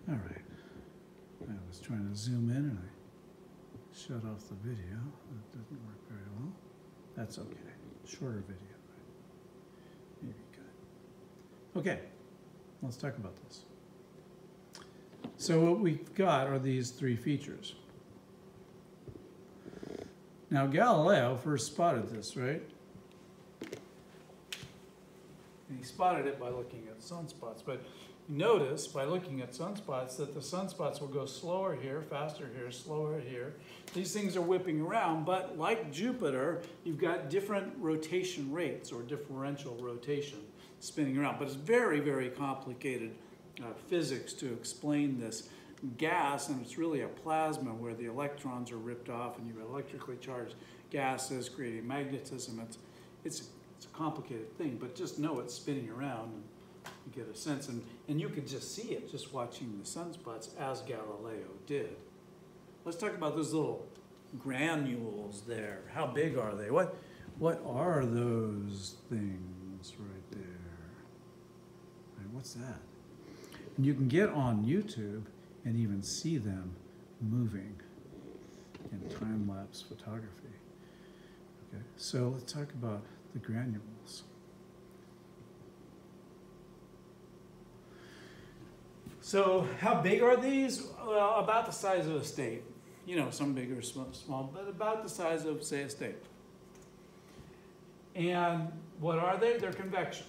All right. I was trying to zoom in and I shut off the video. That didn't work very well. That's okay. Shorter video. Maybe good. Okay, let's talk about this. So what we've got are these three features. Now Galileo first spotted this, right? And he spotted it by looking at sunspots. But notice by looking at sunspots that the sunspots will go slower here, faster here, slower here. These things are whipping around, but like Jupiter, you've got different rotation rates or differential rotation spinning around. But it's very, very complicated physics to explain this gas, and it's really a plasma where the electrons are ripped off and you have electrically charged gases creating magnetism. It's a complicated thing, but just know it's spinning around and you get a sense, and you could just see it just watching the sunspots as Galileo did. Let's talk about those little granules there. How big are they? What are those things right there? Right, what's that? And you can get on YouTube and even see them moving in time-lapse photography. Okay, so let's talk about the granules. So how big are these? Well, about the size of a state. You know, some bigger, small, but about the size of, say, a state. And what are they? They're convection,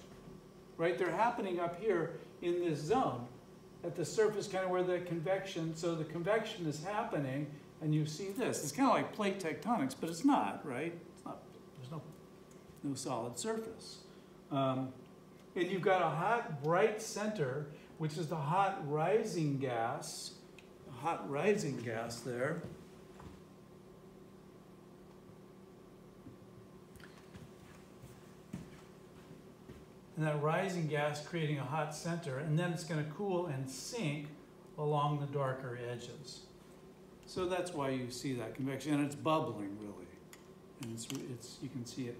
right? They're happening up here in this zone at the surface, kind of where the convection, so the convection is happening, and you see this. It's kind of like plate tectonics, but it's not, right? It's not, there's no solid surface. And you've got a hot, bright center, which is the hot rising gas there. And that rising gas creating a hot center, and then it's going to cool and sink along the darker edges. So that's why you see that convection, and it's bubbling really, and it's you can see it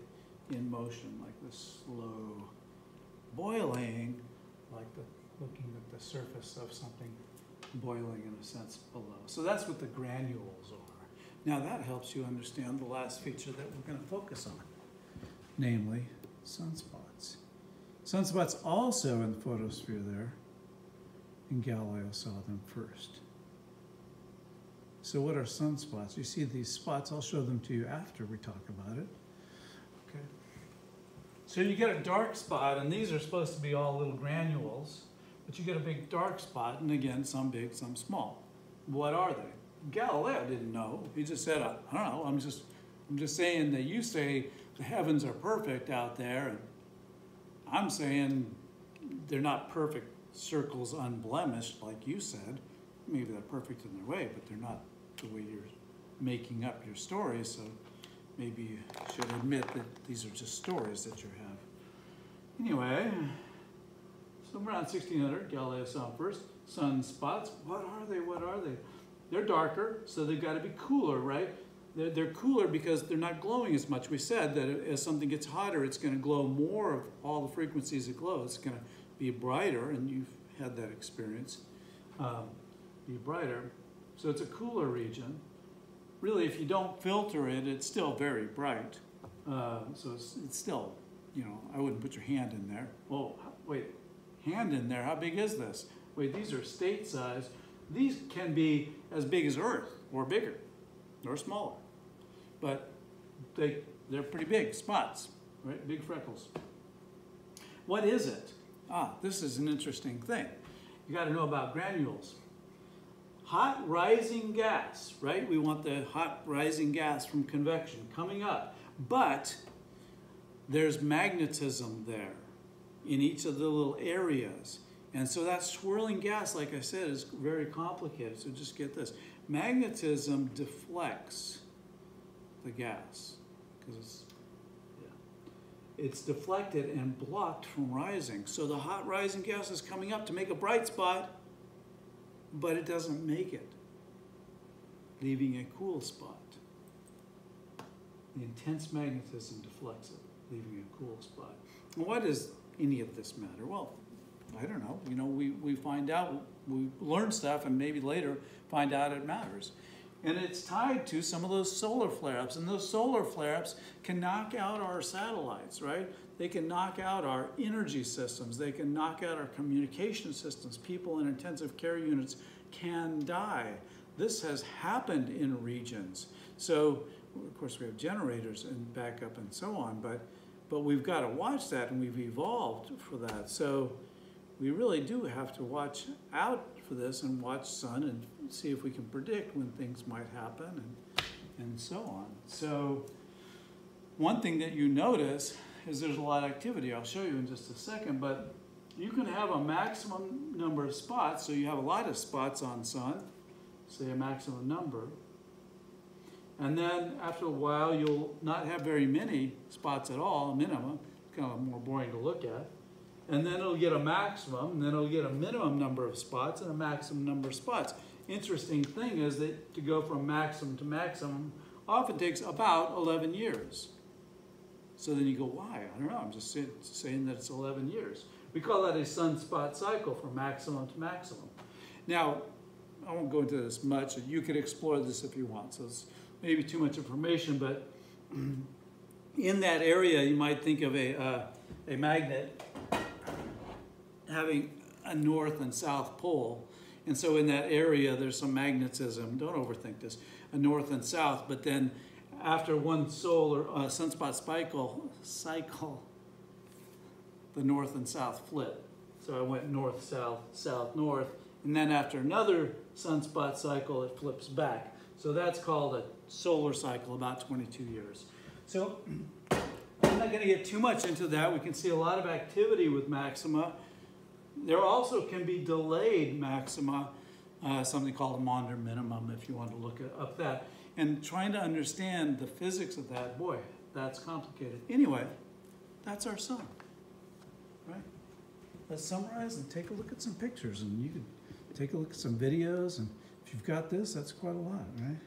in motion, like this slow boiling, like looking at the surface of something boiling in a sense below. So that's what the granules are. Now that helps you understand the last feature that we're going to focus on, namely sunspots. Sunspots also in the photosphere there, and Galileo saw them first. So what are sunspots? You see these spots, I'll show them to you after we talk about it. Okay. So you get a dark spot, and these are supposed to be all little granules, but you get a big dark spot, and again, some big, some small. What are they? Galileo didn't know. He just said, I don't know, I'm just saying that you say the heavens are perfect out there, and I'm saying they're not perfect circles unblemished, like you said. Maybe they're perfect in their way, but they're not the way you're making up your stories, so maybe you should admit that these are just stories that you have. Anyway, so around 1600, Galileo saw them first. Sunspots, what are they? What are they? They're darker, so they've got to be cooler, right? They're cooler because they're not glowing as much. We said that as something gets hotter, it's going to glow more of all the frequencies it glows. It's going to be brighter, and you've had that experience. Be brighter. So it's a cooler region. Really, if you don't filter it, it's still very bright. So it's still, you know, I wouldn't put your hand in there. Oh, wait, hand in there? How big is this? Wait, these are state size. These can be as big as Earth or bigger or smaller. But they're pretty big spots, right? Big freckles. What is it? This is an interesting thing. You got to know about granules. Hot rising gas, right? We want the hot rising gas from convection coming up. But there's magnetism there in each of the little areas. And so that swirling gas, like I said, is very complicated. So just get this. Magnetism deflects the gas because it's deflected and blocked from rising. So the hot rising gas is coming up to make a bright spot, but it doesn't make it, leaving a cool spot. The intense magnetism deflects it, leaving a cool spot. And why does any of this matter? Well, I don't know, you know, we find out, we learn stuff and maybe later find out it matters. And it's tied to some of those solar flare-ups, and those solar flare-ups can knock out our satellites, right? They can knock out our energy systems. They can knock out our communication systems. People in intensive care units can die. This has happened in regions. So, of course, we have generators and backup and so on, but we've got to watch that, and we've evolved for that. So we really do have to watch out for this and watch sun and see if we can predict when things might happen and so on. So one thing that you notice is there's a lot of activity. I'll show you in just a second, but you can have a maximum number of spots. So you have a lot of spots on sun, say a maximum number. And then after a while, you'll not have very many spots at all, a minimum. It's kind of more boring to look at. And then it'll get a maximum, and then it'll get a minimum number of spots and a maximum number of spots. Interesting thing is that to go from maximum to maximum often takes about 11 years. So then you go, why? I don't know, I'm just saying that it's 11 years. We call that a sunspot cycle from maximum to maximum. Now, I won't go into this much. You could explore this if you want. So it's maybe too much information, but in that area, you might think of a magnet having a north and south pole. And so in that area, there's some magnetism. Don't overthink this. A north and south, but then after one solar sunspot cycle, the north and south flip. So I went north, south, south, north. And then after another sunspot cycle, it flips back. So that's called a solar cycle, about 22 years. So I'm not going to get too much into that. We can see a lot of activity with maxima. There also can be delayed maxima, something called a Maunder minimum, if you want to look up that. And trying to understand the physics of that, boy, that's complicated. Anyway, that's our sun, right? Let's summarize and take a look at some pictures, and you can take a look at some videos, and if you've got this, that's quite a lot, right?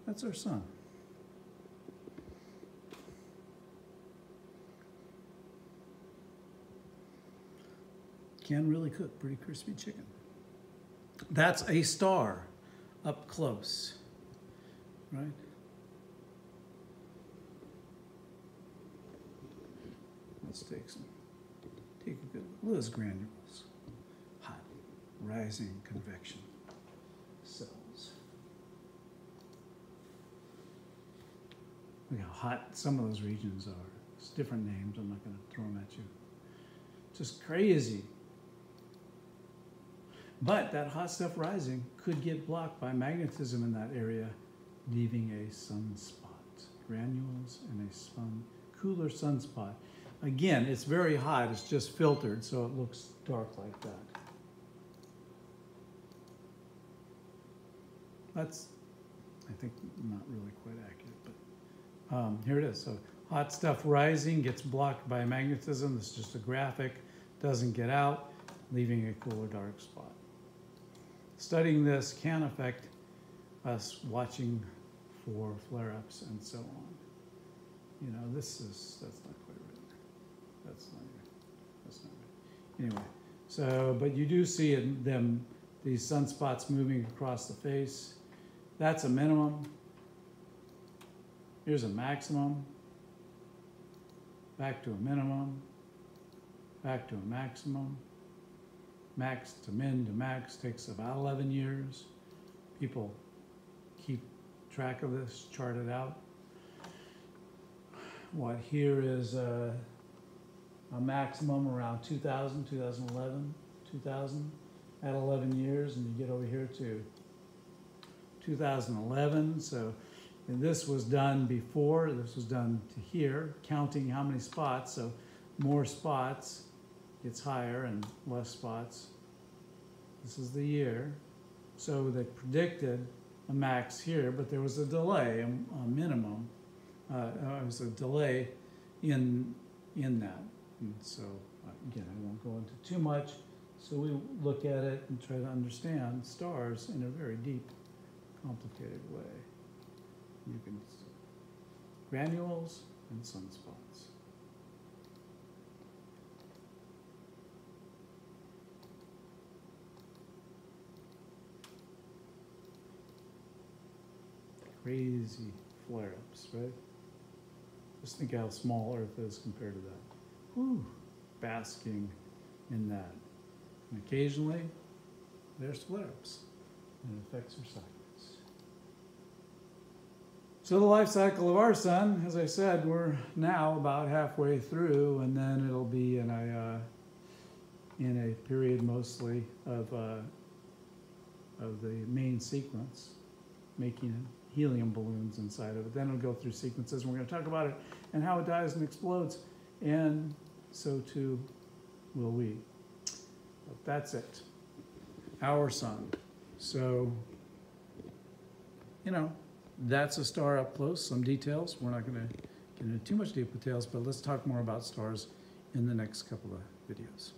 That's our sun. Can really cook pretty crispy chicken. That's a star up close, right? Let's take a good look at those granules. Hot, rising convection cells. Look how hot some of those regions are. It's different names, I'm not going to throw them at you. Just crazy. But that hot stuff rising could get blocked by magnetism in that area, leaving a sunspot. Granules and a cooler sunspot. Again, it's very hot, it's just filtered, so it looks dark like that. That's, I think, not really quite accurate, but here it is. So hot stuff rising gets blocked by magnetism. This is just a graphic, doesn't get out, leaving a cooler dark spot. Studying this can affect us watching for flare-ups and so on. You know, that's not quite right. That's not right. Anyway, so, but you do see these sunspots moving across the face. That's a minimum. Here's a maximum. Back to a minimum. Back to a maximum. Max to min to max takes about 11 years. People keep track of this, chart it out. What here is a maximum around 2000, 2011, 2000 at 11 years, and you get over here to 2011. So and this was done before, this was done to here, counting how many spots. So more spots gets higher and less spots. This is the year. So they predicted a max here, but there was a delay, a minimum. It was a delay in that. And so, again, I won't go into too much. So we look at it and try to understand stars in a very deep, complicated way. You can granules and sunspots. crazy flare-ups, right? Just think how small Earth is compared to that. Whew, basking in that. And occasionally, there's flare-ups, and it affects our cycles. So the life cycle of our sun, as I said, we're now about halfway through, and then it'll be in a period mostly of the main sequence, making helium balloons inside of it. Then it'll go through sequences, and we're going to talk about it and how it dies and explodes, and so too will we. But that's it. Our sun. So, you know, that's a star up close, some details. We're not going to get into too much deep details, but let's talk more about stars in the next couple of videos.